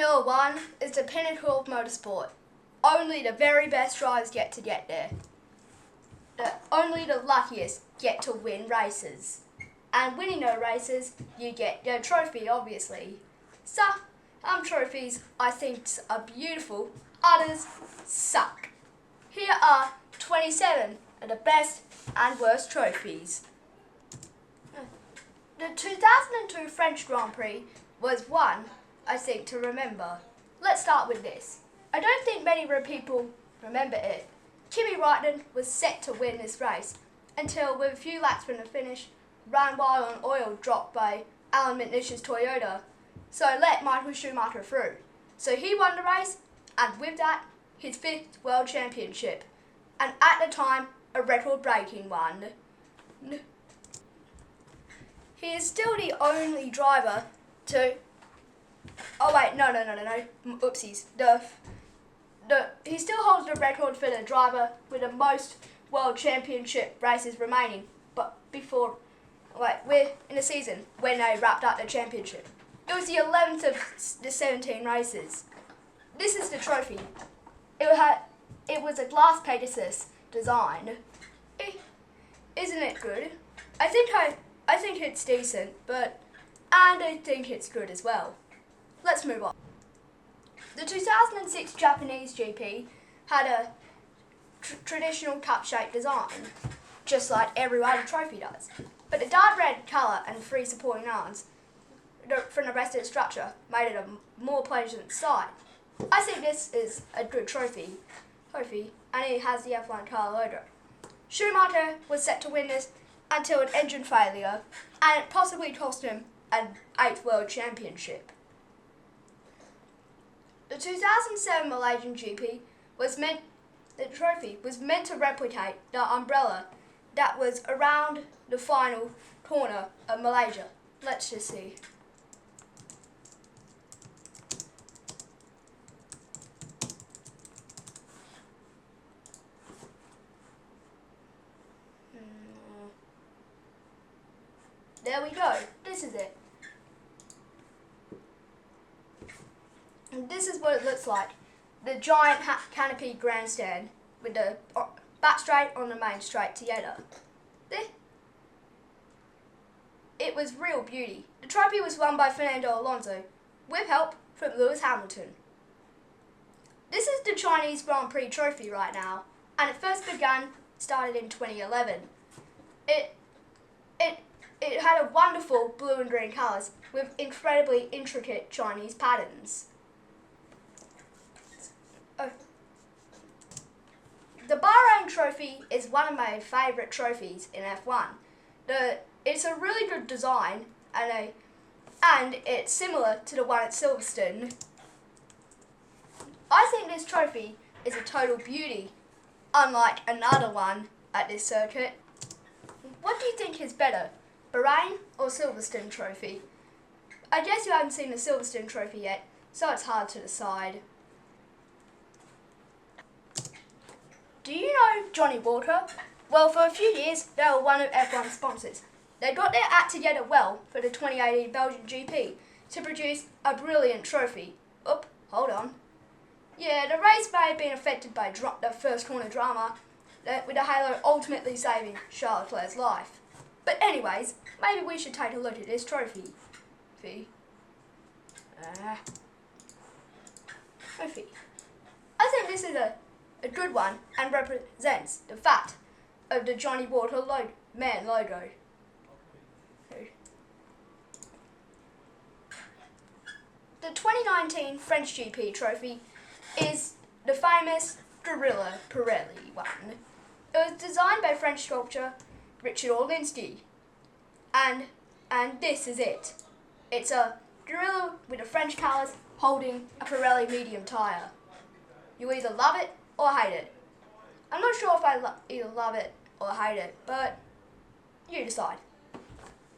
Formula One is the pinnacle of motorsport. Only the very best drivers get to get there. Only the luckiest get to win races. And winning those races, you get your trophy, obviously. Some trophies I think are beautiful, others suck. Here are 27 of the best and worst trophies. The 2002 French Grand Prix was one, I think, to remember. Let's start with this. I don't think many people remember it. Kimi Raikkonen was set to win this race until, with a few laps from the finish, ran wild on oil dropped by Alan McNish's Toyota, so let Michael Schumacher through. So he won the race, and with that, his 5th World Championship, and at the time, a record-breaking one. He is still the only driver to... Oh wait, no. Oopsies. He still holds the record for the driver with the most World Championship races remaining, but we're in a season when they wrapped up the championship. It was the 11th of the 17 races. This is the trophy. It was a glass Pegasus design. Isn't it good? I think it's decent, and I think it's good as well. Let's move on. The 2006 Japanese GP had a traditional cup-shaped design, just like every other trophy does. But the dark red colour and 3 supporting arms from the rest of the structure made it a more pleasant sight. I think this is a good trophy, and it has the F1 car logo. Schumacher was set to win this until an engine failure, and it possibly cost him an 8th World Championship. The 2007 Malaysian GP the trophy was meant to replicate the umbrella that was around the final corner of Malaysia. Let's just see. There we go. This is it. And this is what it looks like. The giant canopy grandstand with the back straight on the main straight together. It was real beauty. The trophy was won by Fernando Alonso with help from Lewis Hamilton. This is the Chinese Grand Prix trophy right now, and it first started in 2011. It had a wonderful blue and green colours with incredibly intricate Chinese patterns. The Bahrain Trophy is one of my favourite trophies in F1. It's a really good design, and it's similar to the one at Silverstone. I think this trophy is a total beauty, unlike another one at this circuit. What do you think is better, Bahrain or Silverstone Trophy? I guess you haven't seen the Silverstone Trophy yet, so it's hard to decide. Do you know Johnny Walker? Well, for a few years, they were one of F1's sponsors. They got their act together well for the 2018 Belgian GP to produce a brilliant trophy. Hold on. Yeah, the race may have been affected by the first corner drama, with the halo ultimately saving Charles Leclerc's life. But anyways, maybe we should take a look at this trophy. Trophy. I think this is a good one and represents the fact of the Johnny Walker man logo. The 2019 French GP trophy is the famous Gorilla Pirelli one. It was designed by French sculptor Richard Orlinski, and this is it. It's a gorilla with the French colours holding a Pirelli medium tyre. You either love it or hate it. I'm not sure if I either love it or hate it, but you decide.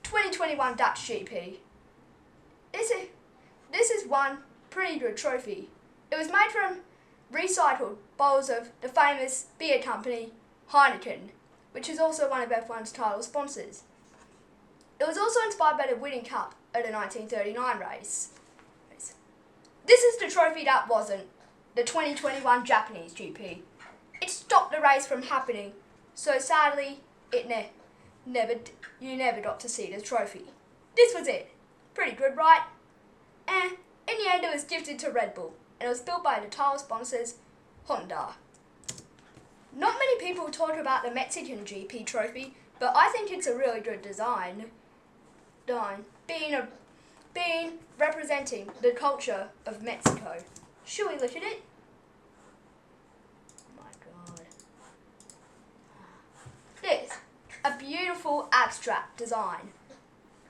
2021 Dutch GP. This is one pretty good trophy. It was made from recycled bottles of the famous beer company Heineken, which is also one of F1's title sponsors. It was also inspired by the winning cup at the 1939 race. This is trophy that wasn't the 2021 Japanese GP. It stopped the race from happening, so sadly, you never got to see the trophy. This was it. Pretty good, right? And in the end, it was gifted to Red Bull, and it was built by the title sponsors Honda. Not many people talk about the Mexican GP trophy, but I think it's a really good design. Being representing the culture of Mexico. Should we look at it? Oh my god. This, a beautiful abstract design,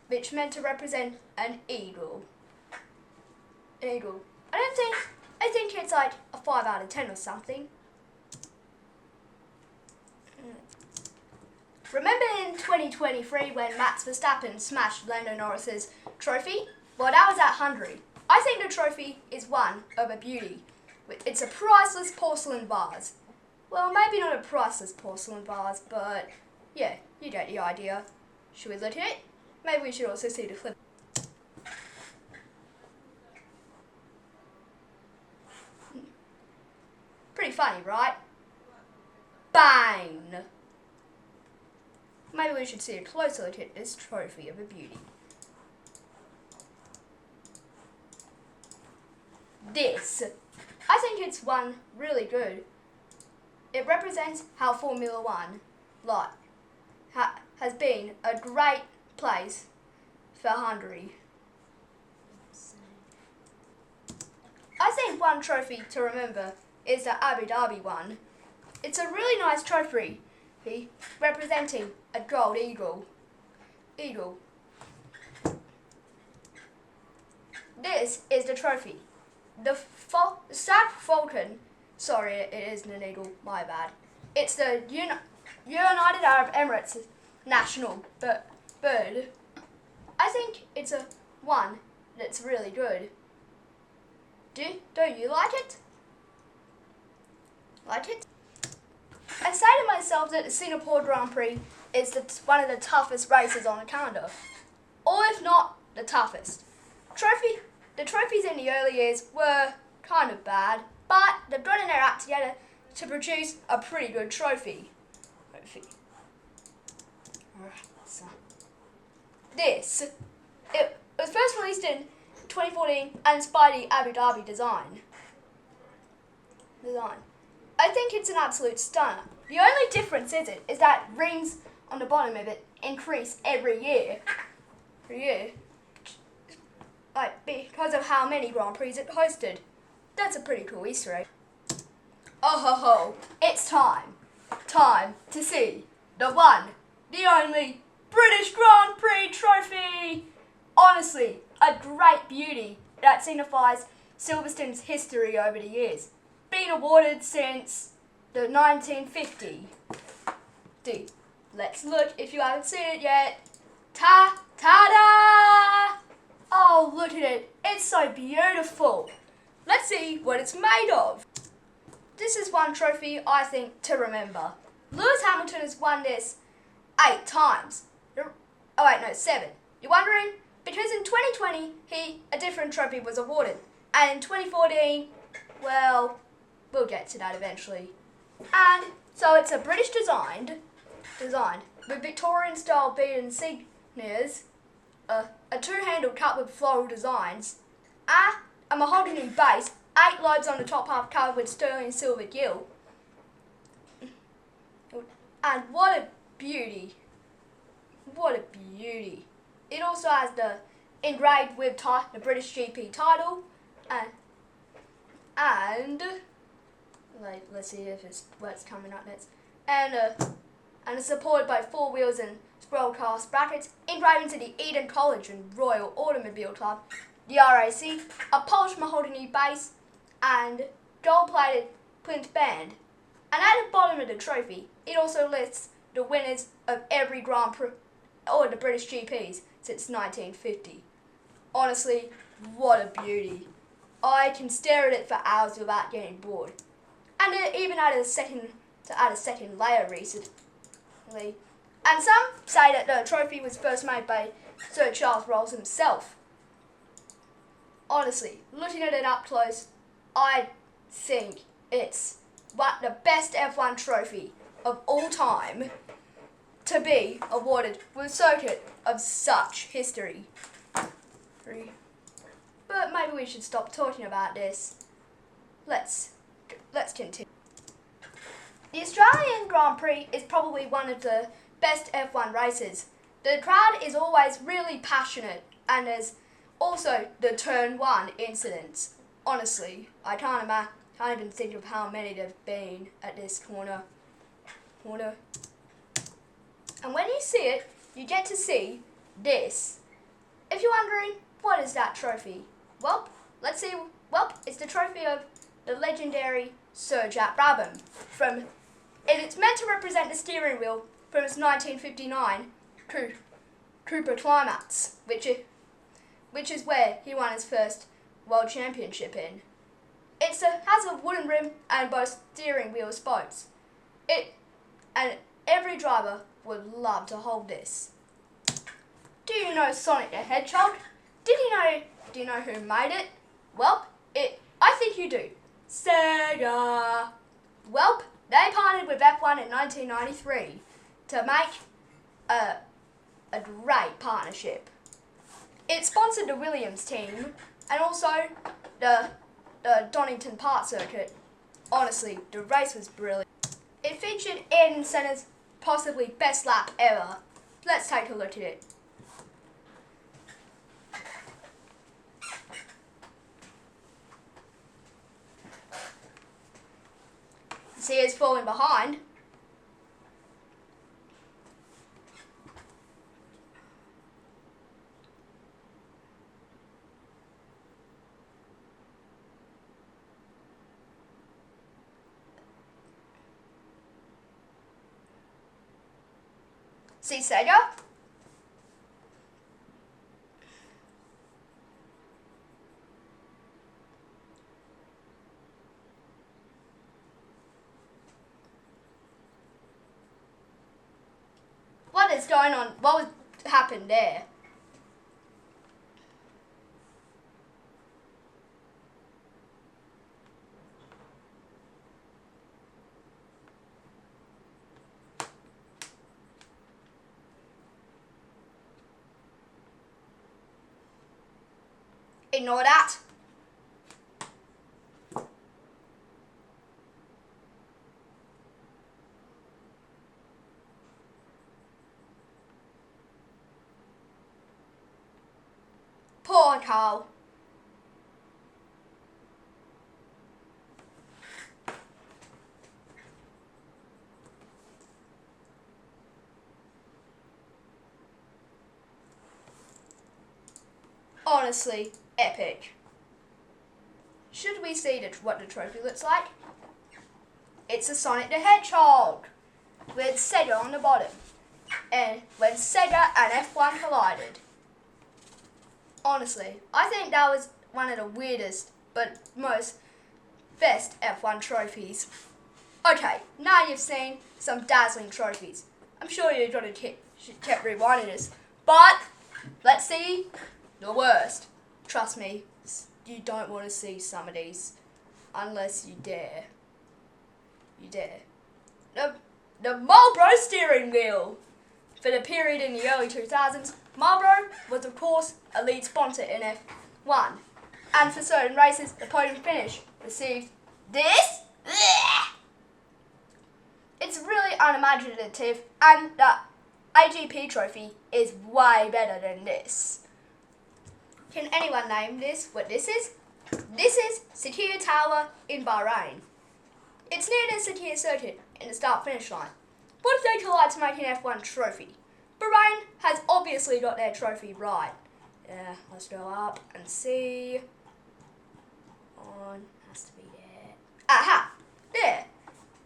which meant to represent an eagle. An eagle. I think it's like a 5 out of 10 or something. Remember in 2023 when Max Verstappen smashed Lando Norris's trophy? Well, that was at Hungary. I think the trophy is one of a beauty. It's a priceless porcelain vase. Well, maybe not a priceless porcelain vase, but yeah, you get the idea. Should we look at it? Maybe we should also see the clip. Pretty funny, right? Bang! Maybe we should see a closer look at this trophy of a beauty. This. I think it's one really good. It represents how Formula One has been a great place for Hungary. I think one trophy to remember is the Abu Dhabi one. It's a really nice trophy representing a gold eagle. This is the trophy. The Stag Falcon, sorry, it isn't an eagle, my bad. It's the United Arab Emirates national bird. I think it's a one that's really good. Don't you like it? Like it? I say to myself that the Singapore Grand Prix is one of the toughest races on the calendar, or if not the toughest. The trophies in the early years were kind of bad, but they've gotten their act together to produce a pretty good trophy. It was first released in 2014 and inspired the Abu Dhabi design. I think it's an absolute stunner. The only difference is that rings on the bottom of it increase every year. Like, because of how many Grand Prix it hosted. That's a pretty cool Easter egg. Oh ho ho, it's time. Time to see the one, the only British Grand Prix trophy. Honestly, a great beauty that signifies Silverstone's history over the years. Been awarded since the 1950. Let's look if you haven't seen it yet. Ta-da! Oh, look at it. It's so beautiful. Let's see what it's made of. This is one trophy I think to remember. Lewis Hamilton has won this 8 times. Oh wait, no, 7. You're wondering? Because in 2020, a different trophy was awarded. And in 2014, well, we'll get to that eventually. And so it's a British design with Victorian-style bead insignias, a two-handled cup with floral designs, a mahogany base, 8 lobes on the top half covered with sterling silver gill. And what a beauty. What a beauty. It also has the engraved with the British GP title and let's see if what's coming up next. And it's supported by 4 wheels and scroll cast brackets, engraved into the Eden College and Royal Automobile Club, the RAC, a polished mahogany base, and gold-plated plinth band. And at the bottom of the trophy, it also lists the winners of every Grand Prix or the British GPs since 1950. Honestly, what a beauty. I can stare at it for hours without getting bored. And it even added a second layer recently. And some say that the trophy was first made by Sir Charles Rolls himself. honestly, looking at it up close, I think it's the best F1 trophy of all time to be awarded with a circuit of such history. But maybe we should stop talking about this. Let's continue. The Australian Grand Prix is probably one of the best F1 races. The crowd is always really passionate, and there's also the Turn 1 incidents. Honestly, I can't even think of how many there've been at this corner. And when you see it, you get to see this. If you're wondering, what is that trophy? Well, let's see. Well, it's the trophy of the legendary Sir Jack Brabham. And it's meant to represent the steering wheel from its 1959 Cooper Climax, which is where he won his first World Championship in. It has a wooden rim and both steering wheel spokes. And every driver would love to hold this. Do you know Sonic the Hedgehog? Do you know who made it? Well, I think you do. Sega. Well, they partnered with F1 in 1993 to make a great partnership. It sponsored the Williams team and also the Donington Park circuit. Honestly, the race was brilliant. It featured Ayrton Senna's possibly best lap ever. Let's take a look at it. See, it's falling behind. See, Sega? What is going on? What happened there? Ignore that. Poor Carl. Honestly, epic. Should we see what the trophy looks like? It's a Sonic the Hedgehog with Sega on the bottom, and when Sega and F1 collided. Honestly, I think that was one of the weirdest but most best F1 trophies. Okay, now you've seen some dazzling trophies. I'm sure you're going to keep rewinding this, but let's see the worst. Trust me, you don't want to see some of these unless you dare. You dare. The Marlboro steering wheel. For the period in the early 2000s, Marlboro was of course a lead sponsor in F1. And for certain races, the podium finish received this. It's really unimaginative, and the AGP trophy is way better than this. Can anyone name this what this is? This is Sakhir Tower in Bahrain. It's near the Sakhir circuit in the start-finish line. What if they collide to make an F1 trophy? Bahrain has obviously got their trophy right. Yeah, let's go up and see. On, has to be there. Aha! There!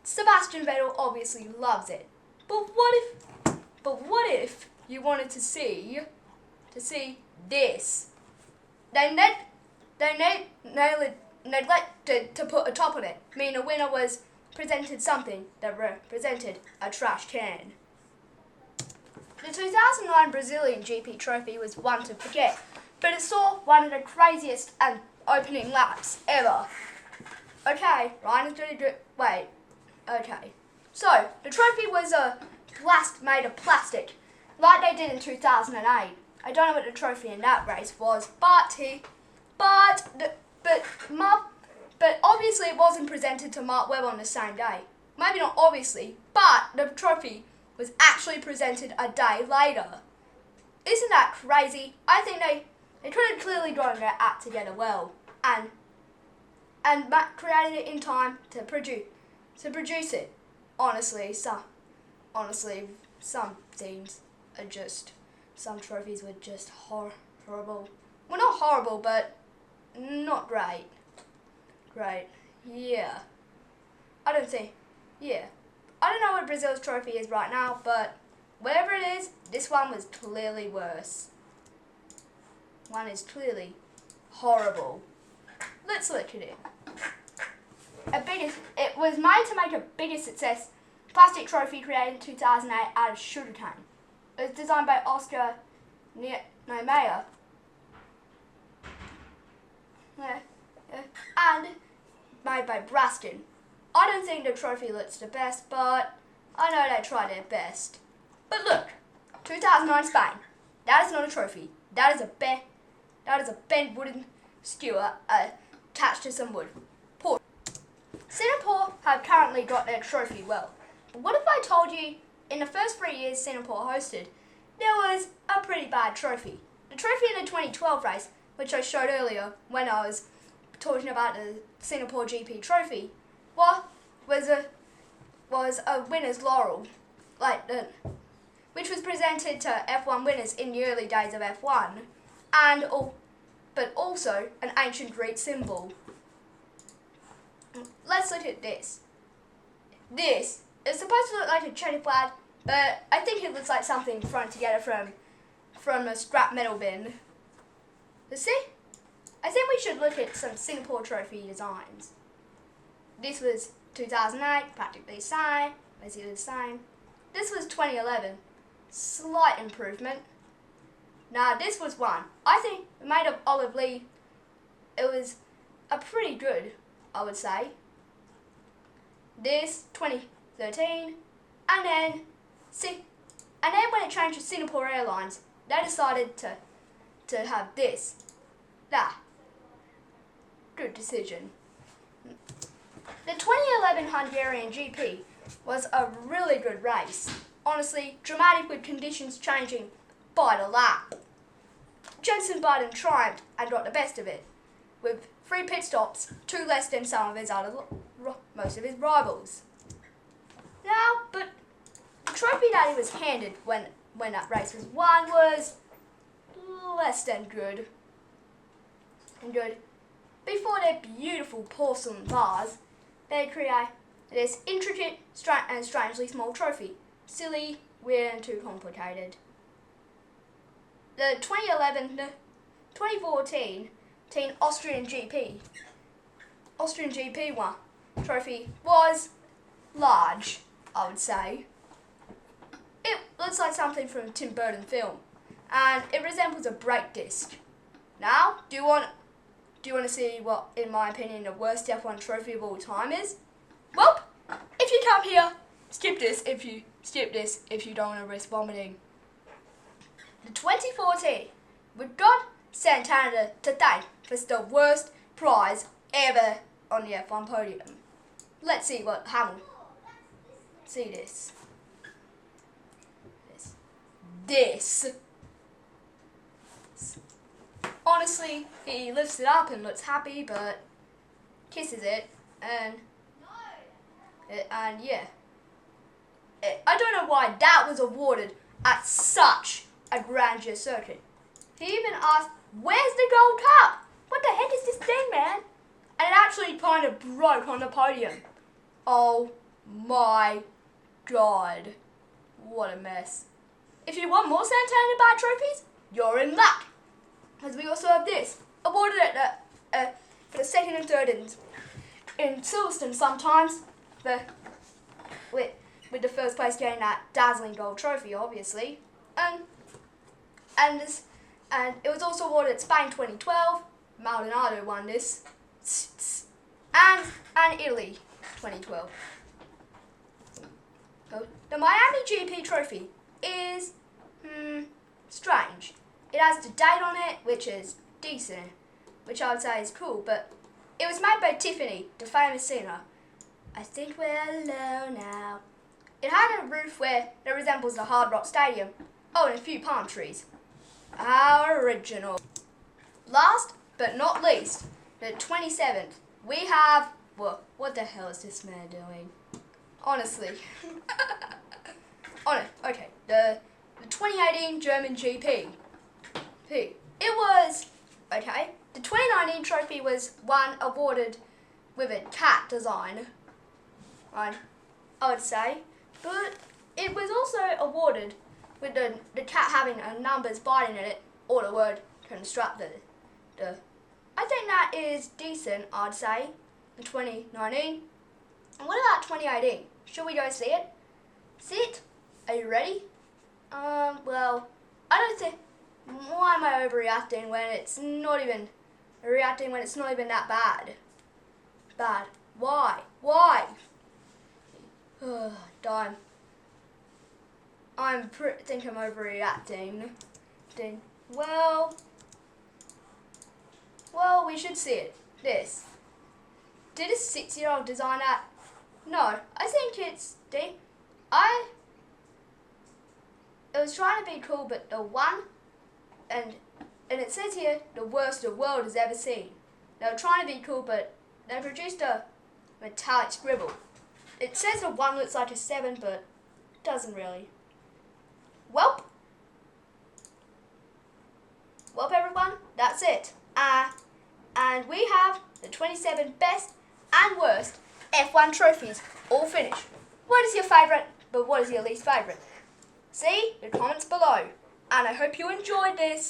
Sebastian Vettel obviously loves it. But what if you wanted to see this? They neglected to put a top on it, meaning the winner was presented something that represented a trash can. The 2009 Brazilian GP trophy was one to forget, but it saw one of the craziest and opening laps ever. Okay, Ryan is going to do. Wait. Okay. So the trophy was made of plastic, like they did in 2008. I don't know what the trophy in that race was, but obviously it wasn't presented to Mark Webber on the same day. Maybe not obviously, but the trophy was actually presented a day later. Isn't that crazy? I think they could have clearly drawn their act together well and created it in time to produce it. Honestly, some teams are just, some trophies were just horrible. Well, not horrible, but not great. Great. Yeah. I don't know what Brazil's trophy is right now, but whatever it is, this one was clearly worse. One is clearly horrible. Let's look at it. It was made to make a bigger success. Plastic trophy created in 2008 out of sugarcane. It was designed by Oscar Niemeyer. And made by Braston. I don't think the trophy looks the best, but I know they tried their best. But look, 2009 Spain. That is not a trophy. That is a bent wooden skewer attached to some wood. Poor. Singapore have currently got their trophy well. But what if I told you in the first 3 years Singapore hosted, there was a pretty bad trophy. The trophy in the 2012 race, which I showed earlier when I was talking about the Singapore GP trophy, was a winner's laurel, which was presented to F1 winners in the early days of F1, but also an ancient Greek symbol. Let's look at this. This is supposed to look like a Czech flag, but I think it looks like something thrown together from a scrap metal bin. You see? I think we should look at some Singapore trophy designs. This was 2008, practically the same, basically the same. This was 2011, slight improvement. Now this was one. I think made of olive leaf. It was a pretty good, I would say. This 2013, and then when it changed to Singapore Airlines, they decided to have this. Good decision. The 2011 Hungarian GP was a really good race. Honestly, dramatic with conditions changing by the lap. Jenson Button triumphed and got the best of it, with 3 pit stops, 2 less than most of his rivals. Now, but the trophy that he was handed when that race was won was less than good. Before their beautiful porcelain vase, they create this intricate and strangely small trophy. Silly, weird, and too complicated. The 2014 Austrian GP one trophy was large, I would say. It looks like something from a Tim Burton film, and it resembles a brake disc. Now, do you want to see what, in my opinion, the worst F1 trophy of all time is? Well, if you come here, skip this if you don't want to risk vomiting. The 2014, we've got Santana to thank for the worst prize ever on the F1 podium. Let's see what Hamilton. See this. This. Honestly, he lifts it up and looks happy, but kisses it, and yeah. I don't know why that was awarded at such a grandeur circuit. He even asked, "Where's the gold cup? What the heck is this thing, man?" And it actually kind of broke on the podium. Oh my God. What a mess. If you want more Santana Bar trophies, you're in luck. Because we also have this, awarded at for the second and third in Silverstone sometimes, with the first place getting that dazzling gold trophy, obviously. And And it was also awarded at Spain 2012. Maldonado won this. And Italy 2012. The Miami GP trophy is strange. It has the date on it, which is decent, which I would say is cool, but it was made by Tiffany, the famous singer. I think we're alone now. It had a roof where it resembles the Hard Rock Stadium. Oh, and a few palm trees. How original. Last but not least, the 27th, we have... What the hell is this man doing? Honestly. Okay, the 2018 German GP. It was... Okay, the 2019 trophy was one awarded with a cat design, I would say, but it was also awarded with the cat having a numbers biting in it, or the word constructed. I think that is decent, I'd say, in 2019. And what about 2018? Should we go see it? See it? Are you ready? Well, I don't think... Why am I overreacting when it's not even... Reacting when it's not even that bad? Bad. Why? Why? Damn. Think I'm overreacting. Well, we should see it. This. Did a 6-year-old design that? No, I think it's... It was trying to be cool, but the one... And it says here, the worst the world has ever seen. They were trying to be cool, but they produced a metallic scribble. It says the 1 looks like a 7, but it doesn't really. Welp, everyone, that's it. And we have the 27 best and worst F1 trophies all finished. What is your favourite, but what is your least favourite? See the comments below. And I hope you enjoyed this.